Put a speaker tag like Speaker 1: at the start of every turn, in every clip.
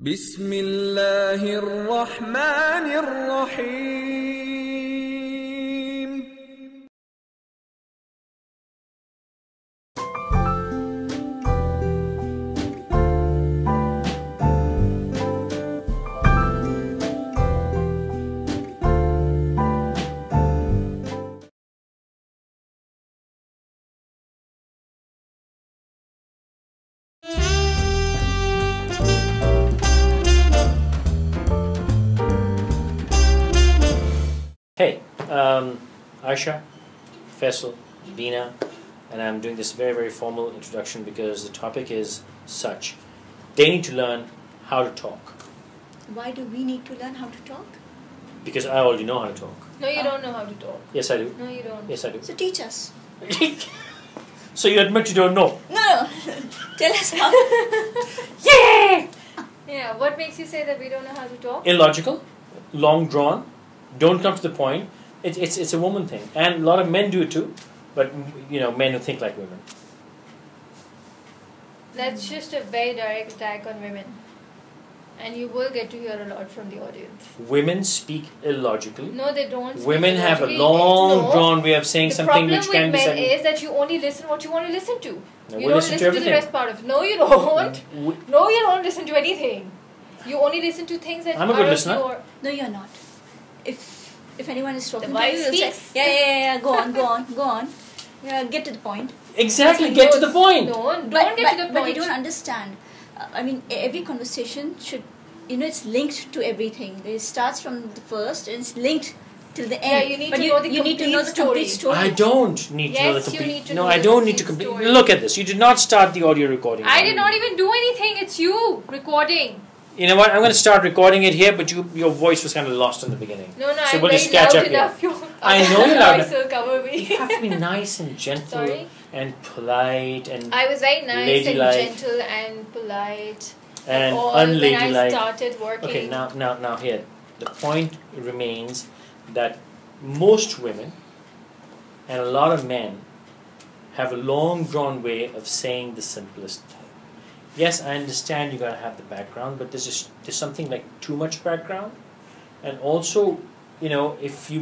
Speaker 1: بسم الله الرحمن الرحيم.
Speaker 2: Hey, Ayesha, Faisal, Bina, and I'm doing this very formal introduction because the topic is such. They need to learn how to talk.
Speaker 3: Why do we need to learn how to talk?
Speaker 2: Because I already know how to talk.
Speaker 4: No, you don't know how to talk.
Speaker 2: Yes, I do.
Speaker 4: No, you don't.
Speaker 2: Yes, I do.
Speaker 3: So teach us.
Speaker 2: So you admit you don't know?
Speaker 3: No. Tell us how.
Speaker 2: Yeah!
Speaker 4: Yeah, what makes you say that we don't know how to talk?
Speaker 2: Illogical, long drawn, don't come to the point. It's a woman thing. And a lot of men do it too, but men who think like women.
Speaker 4: That's just a very direct attack on women. And you will get to hear a lot from the audience.
Speaker 2: Women speak illogically.
Speaker 4: No, they don't.
Speaker 2: Women have a long drawn way of saying something which can be said.
Speaker 4: The problem with men is that you only listen what you want to listen to.
Speaker 2: No,
Speaker 4: you don't listen to the rest part of it. No, you don't. No, you don't listen to anything. You only listen to things that
Speaker 2: I'm a good listener.
Speaker 3: No, you're not. If anyone is talking
Speaker 4: the
Speaker 3: to you, you'll say, yeah, go on. Yeah, get to the point.
Speaker 2: Exactly, get to the point.
Speaker 4: No, don't get to the point.
Speaker 3: But you don't understand. Every conversation should, it's linked to everything. It starts from the first and it's linked till the end.
Speaker 4: Yeah, you need to know the complete story.
Speaker 2: I don't need to know the complete
Speaker 4: story. Yes, you need to
Speaker 2: know
Speaker 4: the
Speaker 2: I don't need to complete.
Speaker 4: story.
Speaker 2: Look at this. You did not start the audio recording.
Speaker 4: I did not even do anything. It's you recording.
Speaker 2: You know what? I'm going to start recording it here, but your voice was kind of lost in the beginning.
Speaker 4: No,
Speaker 2: so
Speaker 4: I'm
Speaker 2: we'll
Speaker 4: very
Speaker 2: just catch
Speaker 4: loud
Speaker 2: up
Speaker 4: enough.
Speaker 2: here. I know you're loud enough.
Speaker 4: Will cover me.
Speaker 2: You have to be nice and gentle and polite and
Speaker 4: I was very nice
Speaker 2: ladylike
Speaker 4: and gentle and polite
Speaker 2: and
Speaker 4: unladylike when I started working.
Speaker 2: Okay, now here. The point remains that most women and a lot of men have a long drawn way of saying the simplest thing. Yes, I understand you gotta have the background, but there's something like too much background. And also, if you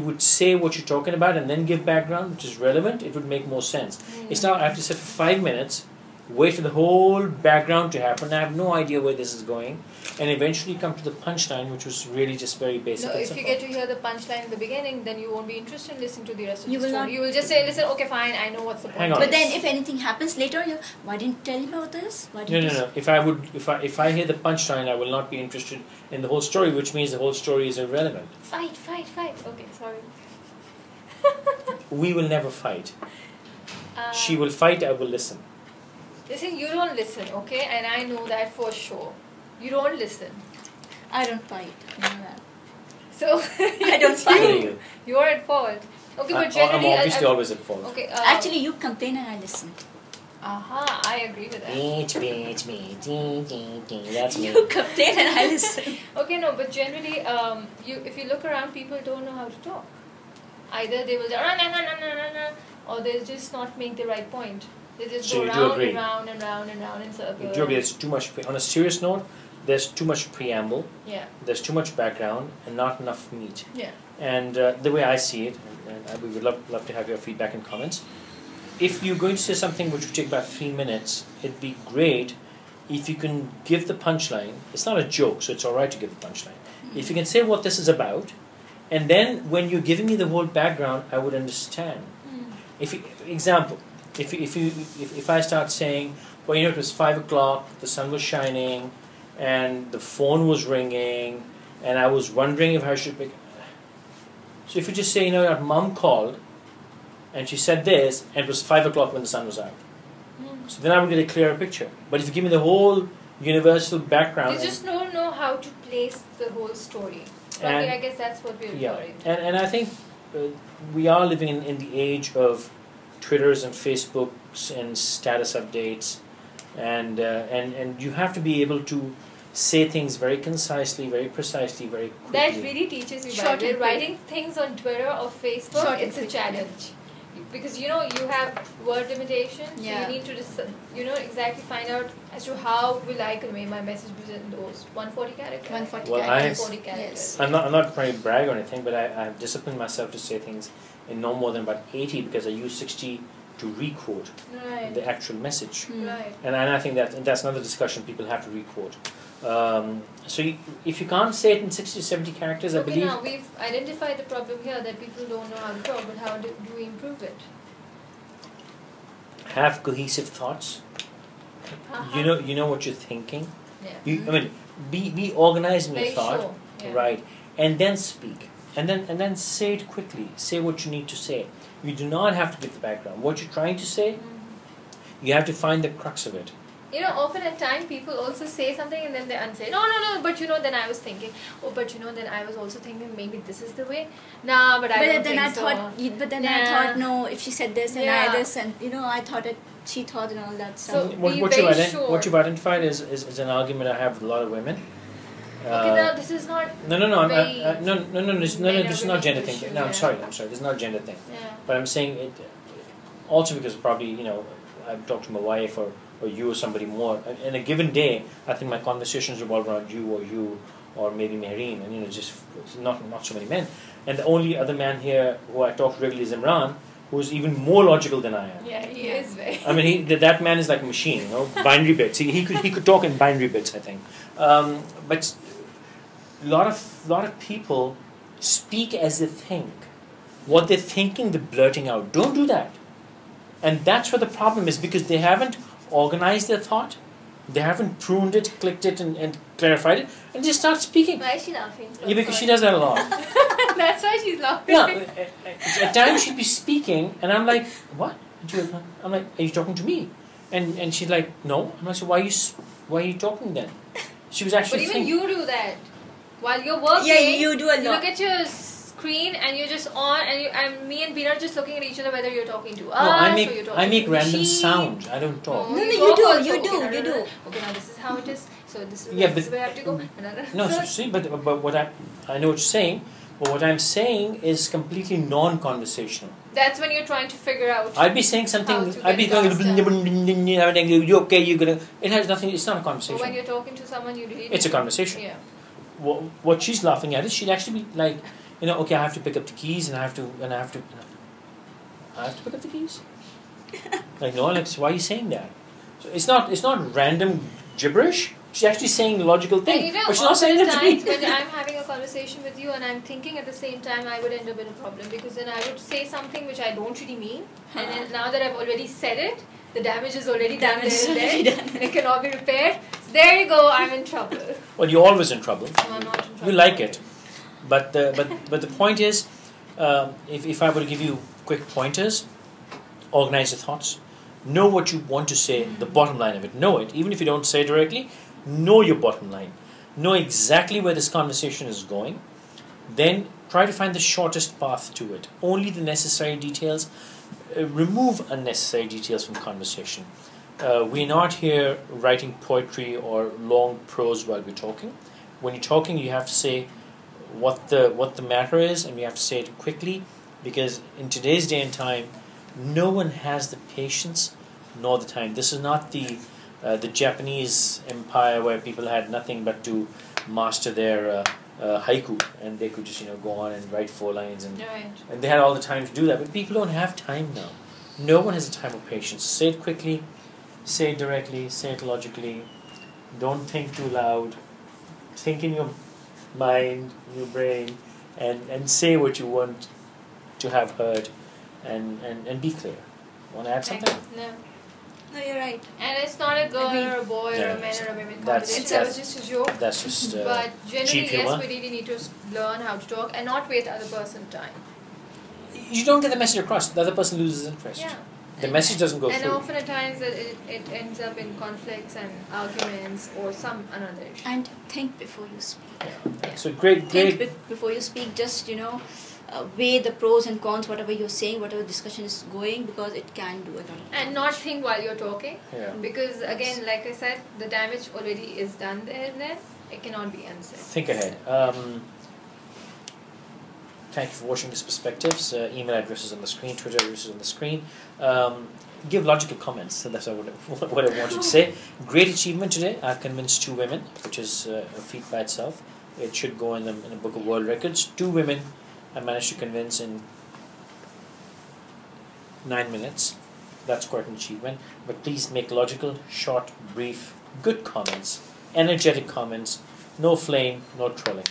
Speaker 2: would say what you're talking about and then give background, which is relevant, it would make more sense. It's now I have to sit for 5 minutes, wait for the whole background to happen. I have no idea where this is going, and eventually come to the punchline, which was really just very basic.
Speaker 4: No, if you get to hear the punchline in the beginning, then you won't be interested in listening to the rest of the story. You will just say, listen, okay, fine, I know what's the point.
Speaker 2: Hang on.
Speaker 3: But then if anything happens later, why didn't you tell him about this?
Speaker 2: No. If I hear the punchline, I will not be interested in the whole story, which means the whole story is irrelevant.
Speaker 4: Fight. Okay, sorry.
Speaker 2: We will never fight. She will fight, I will listen.
Speaker 4: Listen, you don't listen, okay? And I know that for sure. You don't listen.
Speaker 3: I don't fight. You know that.
Speaker 4: So
Speaker 3: I don't fight.
Speaker 4: You're at fault. Okay, but generally,
Speaker 2: I'm obviously always at fault.
Speaker 4: Okay.
Speaker 3: Actually, you complain and I listen.
Speaker 4: I agree with that.
Speaker 2: Bitch. That's me.
Speaker 3: You complain and I listen.
Speaker 4: Okay, no, but generally, if you look around, people don't know how to talk. Either they will say, or they'll just not make the right point. They just
Speaker 2: So
Speaker 4: go
Speaker 2: you do
Speaker 4: round
Speaker 2: agree?
Speaker 4: and round and round and round in circles.
Speaker 2: There's too much. On a serious note, there's too much preamble.
Speaker 4: Yeah.
Speaker 2: There's too much background and not enough meat.
Speaker 4: Yeah.
Speaker 2: And the way I see it, and we would love to have your feedback and comments. If you're going to say something which would take about 3 minutes, it'd be great if you can give the punchline. It's not a joke, so it's all right to give the punchline. If you can say what this is about, and then when you're giving me the whole background, I would understand. Example. If I start saying, well, it was 5 o'clock, the sun was shining, and the phone was ringing, and I was wondering if I should pick. So if you just say, your mom called, and she said this, and it was 5 o'clock when the sun was out. So then I would get a clearer picture. But if you give me the whole universal background,
Speaker 4: you just don't know how to place the whole story. Probably, I guess that's what we're referring to.
Speaker 2: And I think we are living in the age of Twitters and Facebooks and status updates, and you have to be able to say things very concisely, very precisely, very quickly.
Speaker 4: That really teaches you. By writing things on Twitter or Facebook, it's a challenge. because you have word limitation, so
Speaker 3: Yeah.
Speaker 4: you need to exactly find out as to how will I convey my message within those 140 characters.
Speaker 3: 140
Speaker 2: Well,
Speaker 3: characters.
Speaker 4: 40 characters.
Speaker 3: Yes.
Speaker 2: I'm not trying to brag or anything, but I have disciplined myself to say things in no more than about 80 because I use 60 to re-quote
Speaker 4: Right.
Speaker 2: the actual message.
Speaker 4: Right.
Speaker 2: And I think that's another discussion people have to re-quote. If you can't say it in 60 to 70 characters, I
Speaker 4: Okay,
Speaker 2: believe...
Speaker 4: now we've identified the problem here that people don't know how to talk, but how do we improve it?
Speaker 2: Have cohesive thoughts.
Speaker 4: Uh-huh.
Speaker 2: You know what you're thinking.
Speaker 4: Yeah.
Speaker 2: Be organized in your
Speaker 4: Very
Speaker 2: thought,
Speaker 4: sure. Yeah.
Speaker 2: right? And then speak, and then say it quickly. Say what you need to say. You do not have to give the background. What you're trying to say, you have to find the crux of it.
Speaker 4: Often at times people also say something and then they unsay. No, but then I was thinking. Oh, but then I was also thinking maybe this is the way. Nah, but I don't think so.
Speaker 3: I thought no. If she said this and I this and I thought it. She thought and all that stuff.
Speaker 4: So
Speaker 2: What you've identified is an argument I have with a lot of women.
Speaker 4: Okay, now this is not.
Speaker 2: No. This is not gender thing.
Speaker 4: issue,
Speaker 2: No,
Speaker 4: yeah.
Speaker 2: I'm sorry. This is not gender thing.
Speaker 4: Yeah.
Speaker 2: But I'm saying it also because probably I've talked to my wife or you or somebody more. In a given day, I think my conversations revolve around you or maybe Mehreen, and just not so many men. And the only other man here who I talk to regularly is Imran, who's even more logical than I am.
Speaker 4: Yeah, he is very.
Speaker 2: I mean, that man is like a machine, binary bits. He could talk in binary bits, I think. But a lot of people speak as they think. What they're thinking, they're blurting out. Don't do that. And that's where the problem is, because they haven't organized their thought. They haven't pruned it, clicked it, and clarified it, and just start speaking.
Speaker 4: Why is she laughing?
Speaker 2: Yeah, because she does that a lot.
Speaker 4: That's why she's laughing.
Speaker 2: Yeah, at times she'd be speaking, and I'm like, what? I'm like, are you talking to me? And she's like, no. I'm like, so why are you talking then? She was actually.
Speaker 4: But even you do that while you're working.
Speaker 3: Yeah, you do a lot.
Speaker 4: You look at your screen and you're just on, and me and Bina are just looking at each other whether you're talking to us.
Speaker 2: I make random sounds. I don't talk.
Speaker 3: No, you
Speaker 4: talk
Speaker 3: do.
Speaker 4: also.
Speaker 3: You do.
Speaker 4: Okay,
Speaker 3: You do.
Speaker 4: Okay, now this is how it is. So this is
Speaker 2: Yeah,
Speaker 4: this is
Speaker 2: but-
Speaker 4: where I have to go.
Speaker 2: No, so see, but what I know what you're saying, but what I'm saying is completely non-conversational.
Speaker 4: That's when you're trying to figure out.
Speaker 2: I'd be saying something.
Speaker 4: How to
Speaker 2: I'd be
Speaker 4: get
Speaker 2: going.
Speaker 4: past
Speaker 2: You okay? You're gonna. It has nothing. It's not a
Speaker 4: But
Speaker 2: conversation.
Speaker 4: when you're talking to someone, you really.
Speaker 2: It's a conversation.
Speaker 4: Yeah.
Speaker 2: What she's laughing at is she'd actually be like, okay, I have to pick up the keys and I have to pick up the keys. Like, no, Alex, why are you saying that? So it's not random gibberish. She's actually saying the logical thing,
Speaker 4: And
Speaker 2: but she's not saying it to me.
Speaker 4: when I'm having a conversation with you and I'm thinking at the same time, I would end up in a problem, because then I would say something which I don't really mean, and then now that I've already said it, the damage is already done there, and it cannot be repaired. So there you go, I'm in trouble.
Speaker 2: Well, you're always in trouble.
Speaker 4: No, I'm not in trouble.
Speaker 2: You like it, but the point is, if I were to give you quick pointers, organize your thoughts, know what you want to say, the bottom line of it, know it, even if you don't say it directly, know your bottom line, know exactly where this conversation is going, then try to find the shortest path to it, only the necessary details, remove unnecessary details from conversation. We're not here writing poetry or long prose while we're talking. When you're talking, you have to say what the matter is, and you have to say it quickly, because in today's day and time, no one has the patience nor the time. This is not the Japanese empire where people had nothing but to master their haiku, and they could just go on and write 4 lines, and they had all the time to do that. But people don't have time now. No one has a time of patience. Say it quickly, say it directly, say it logically. Don't think too loud. Think in your mind, in your brain, and say what you want to have heard, and be clear. Want to add something?
Speaker 4: No,
Speaker 3: you're right.
Speaker 4: and it's not a girl or a boy or a man or a women conversation. That was just a joke.
Speaker 2: That's just
Speaker 4: But generally,
Speaker 2: cheap humor.
Speaker 4: yes, we really need to learn how to talk and not waste other person's time.
Speaker 2: You don't get the message across. The other person loses interest.
Speaker 4: Yeah.
Speaker 2: The message doesn't go
Speaker 4: and
Speaker 2: through.
Speaker 4: often at times it ends up in conflicts and arguments or some another issue.
Speaker 3: And think before you speak.
Speaker 2: Yeah. So great.
Speaker 3: Think before you speak. Just weigh the pros and cons, whatever you're saying, whatever discussion is going, because it can do a lot of damage.
Speaker 4: And not think while you're talking.
Speaker 2: Yeah.
Speaker 4: Because again, like I said, the damage already is done there and then. It cannot be unsaid.
Speaker 2: Think ahead. Thank you for watching this Perspectives. Email address is on the screen, Twitter address is on the screen. Give logical comments. So that's what I wanted to say. Great achievement today. I've convinced 2 women, which is a feat by itself. It should go in the Book of World Records. 2 women I managed to convince in 9 minutes. That's quite an achievement. But please make logical, short, brief, good comments, energetic comments. No flame, no trolling.